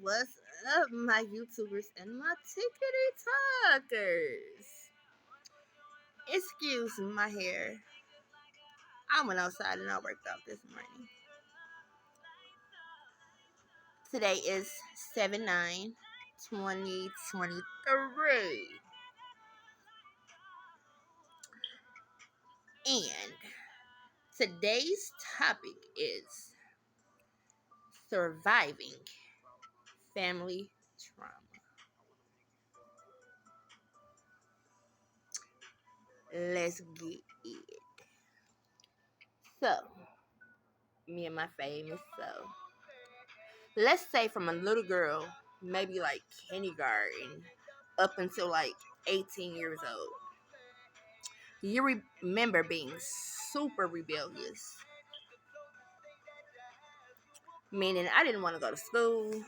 What's up, my YouTubers and my tickety talkers? Excuse my hair. I went outside and I worked out this morning. Today is 7/9/2023. And today's topic is surviving family trauma. Let's get it. So, me and my famous self. Let's say from a little girl, maybe like kindergarten, up until like 18 years old, you remember being super rebellious. Meaning, I didn't want to go to school.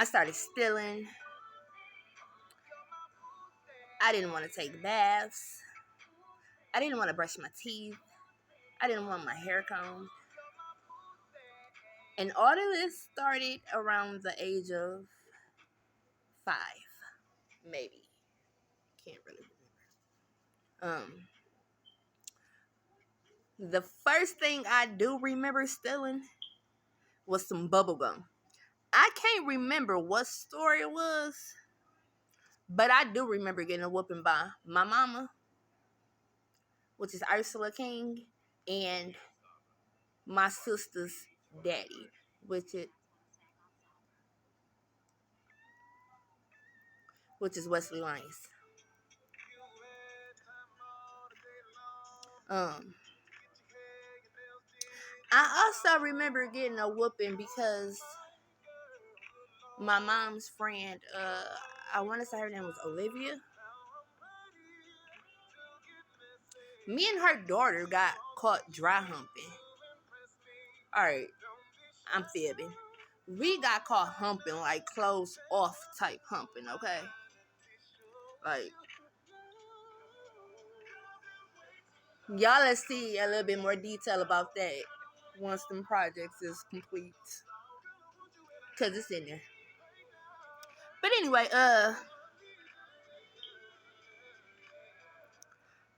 I started stealing. I didn't want to take baths. I didn't want to brush my teeth. I didn't want my hair combed. And all of this started around the age of 5, maybe. Can't really remember. The first thing I do remember stealing was some bubble gum. I can't remember what store it was, but I do remember getting a whooping by my mama, which is Ursula King, and my sister's daddy, which is Wesley Lyons. I also remember getting a whooping because my mom's friend, I want to say her name was Olivia. Me and her daughter got caught dry humping. Alright, I'm fibbing. We got caught humping, like clothes off type humping, okay? Like, y'all let's see a little bit more detail about that once them projects is complete. Cause it's in there. But anyway,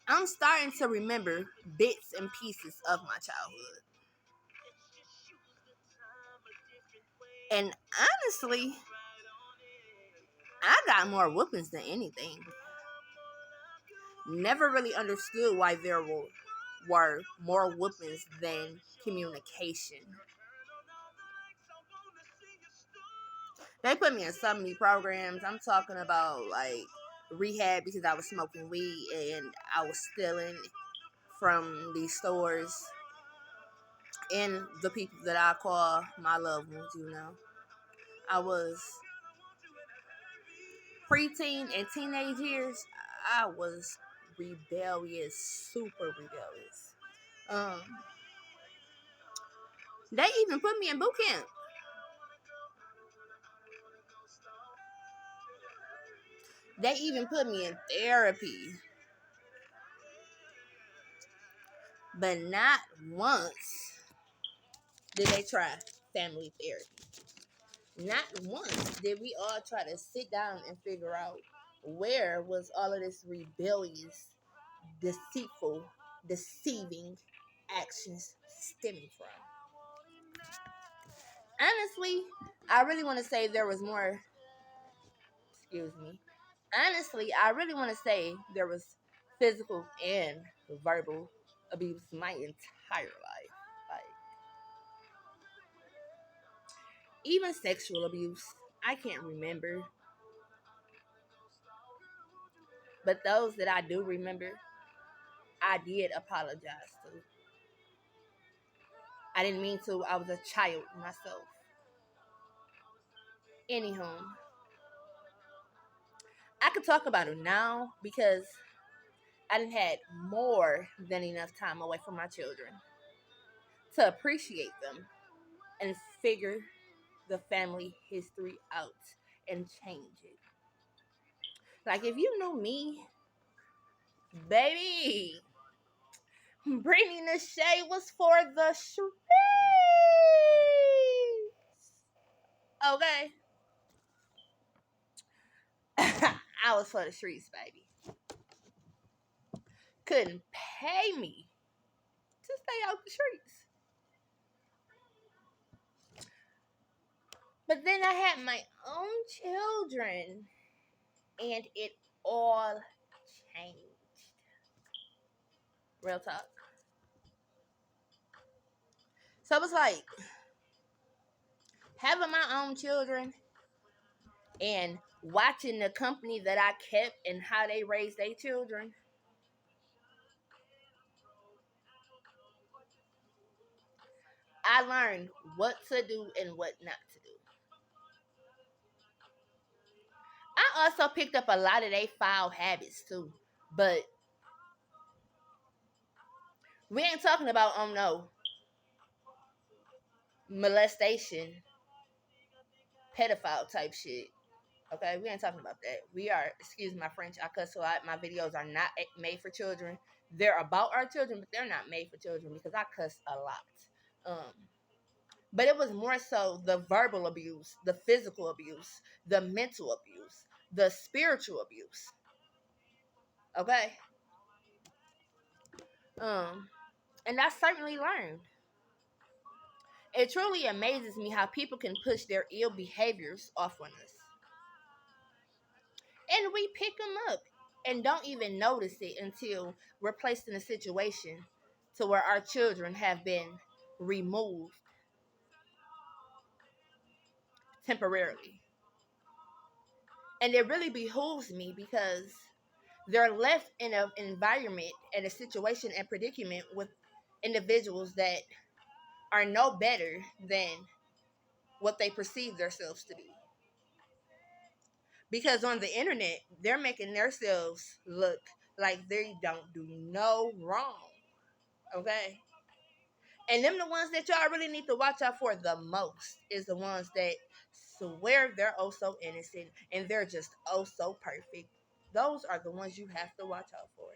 I'm starting to remember bits and pieces of my childhood. And honestly, I got more whoopings than anything. Never really understood why there were more whoopings than communication. They put me in so many programs. I'm talking about like rehab because I was smoking weed and I was stealing from these stores and the people that I call my loved ones, you know. I was preteen and teenage years. I was rebellious, super rebellious. They even put me in boot camp. They even put me in therapy. But not once did they try family therapy. Not once did we all try to sit down and figure out where was all of this rebellious, deceitful, deceiving actions stemming from. Honestly, I really want to say there was more. Excuse me. Honestly, I really want to say there was physical and verbal abuse my entire life. Like, even sexual abuse, I can't remember. But those that I do remember, I did apologize to. I didn't mean to. I was a child myself. Anywho, I could talk about it now because I done had more than enough time away from my children to appreciate them and figure the family history out and change it. Like, if you knew me, baby, Brittany Nashay was for the streets. Okay. I was for the streets, baby. Couldn't pay me to stay out the streets. But then I had my own children, and it all changed. Real talk. So it was like having my own children and watching the company that I kept and how they raised their children. I learned what to do and what not to do. I also picked up a lot of their foul habits too. But we ain't talking about, no, molestation, pedophile type shit. Okay, we ain't talking about that. We are, excuse my French, I cuss a lot. My videos are not made for children. They're about our children, but they're not made for children because I cuss a lot. But it was more so the verbal abuse, the physical abuse, the mental abuse, the spiritual abuse. Okay? And I certainly learned. It truly amazes me how people can push their ill behaviors off on us. And we pick them up and don't even notice it until we're placed in a situation to where our children have been removed temporarily. And it really behooves me because they're left in an environment and a situation and predicament with individuals that are no better than what they perceive themselves to be. Because on the internet, they're making themselves look like they don't do no wrong. Okay? And them the ones that y'all really need to watch out for the most is the ones that swear they're oh so innocent and they're just oh so perfect. Those are the ones you have to watch out for.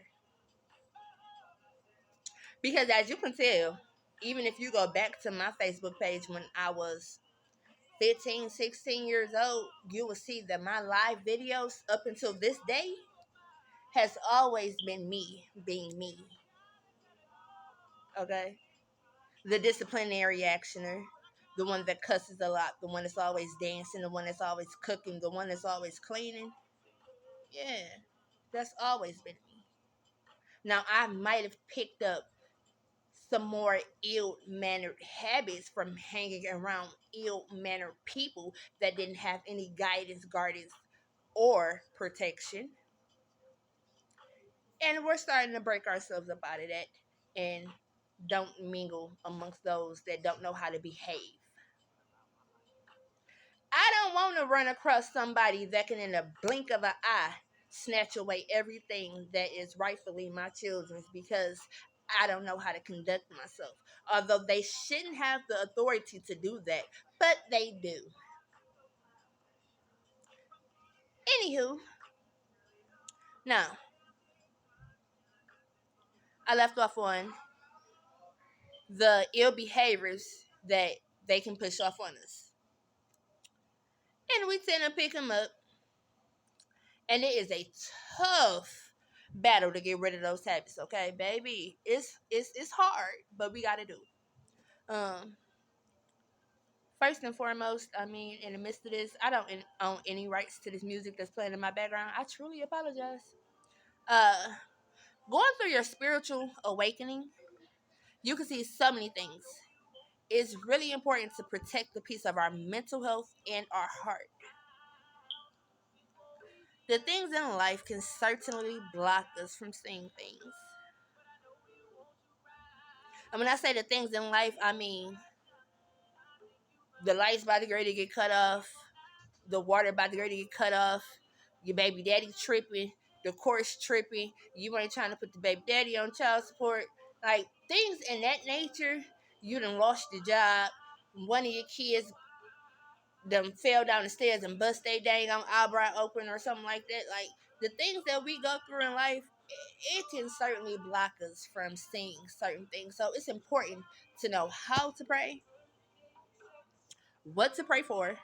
Because as you can tell, even if you go back to my Facebook page when I was 15, 16 years old, you will see that my live videos up until this day has always been me being me. Okay? The disciplinary actioner, the one that cusses a lot, the one that's always dancing, the one that's always cooking, the one that's always cleaning. Yeah, that's always been me. Now, I might have picked up some more ill-mannered habits from hanging around ill-mannered people that didn't have any guidance, or protection. And we're starting to break ourselves up out of that and don't mingle amongst those that don't know how to behave. I don't want to run across somebody that can, in the blink of an eye, snatch away everything that is rightfully my children's because I don't know how to conduct myself. Although they shouldn't have the authority to do that, but they do. Anywho, now I left off on the ill behaviors that they can push off on us. And we tend to pick them up. And it is a tough battle to get rid of those habits, okay, baby? It's hard, but we gotta do it. First and foremost, I mean, in the midst of this, I don't own any rights to this music that's playing in my background. I truly apologize. Uh, Going through your spiritual awakening, you can see so many things. It's really important to protect the peace of our mental health and our heart. The things in life can certainly block us from seeing things. And when I say the things in life, I mean the lights about to get ready to get cut off, the water about to get ready to get cut off, your baby daddy tripping, the court's tripping, you ain't trying to put the baby daddy on child support. Like things in that nature, you done lost your job, one of your kids done fell down the stairs and bust their dang on eyebrow open or something like that. Like the things that we go through in life, it can certainly block us from seeing certain things. So it's important to know how to pray, what to pray for,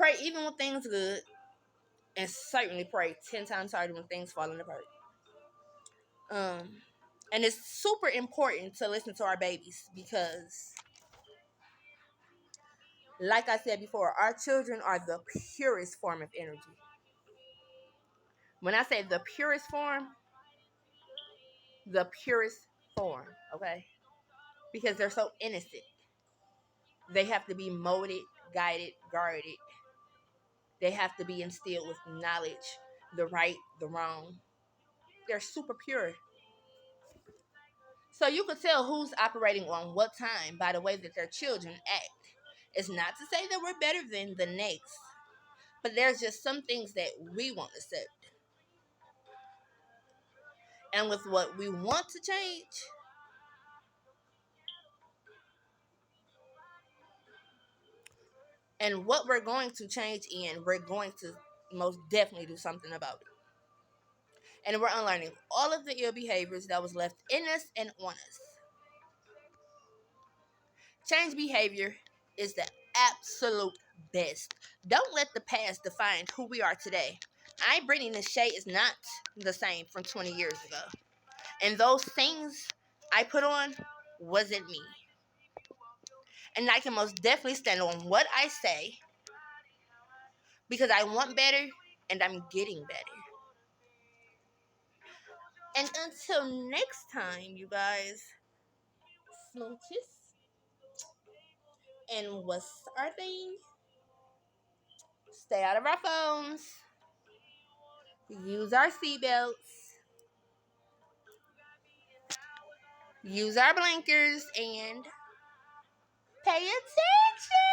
Pray even when things good, and certainly pray 10 times harder when things fall apart. And it's super important to listen to our babies because, like I said before, our children are the purest form of energy. When I say the purest form, okay? Because they're so innocent. They have to be molded, guided, guarded. They have to be instilled with knowledge, the right, the wrong. They're super pure. So you could tell who's operating on what time by the way that their children act. It's not to say that we're better than the next, but there's just some things that we want to accept. And with what we want to change, and what we're going to change in, we're going to most definitely do something about it. And we're unlearning all of the ill behaviors that was left in us and on us. Change behavior is the absolute best. Don't let the past define who we are today. Brittany Nashay is not the same from 20 years ago. And those things I put on wasn't me. And I can most definitely stand on what I say because I want better and I'm getting better. And until next time, you guys, smooches. And what's our thing? Stay out of our phones. Use our seatbelts. Use our blinkers and pay attention.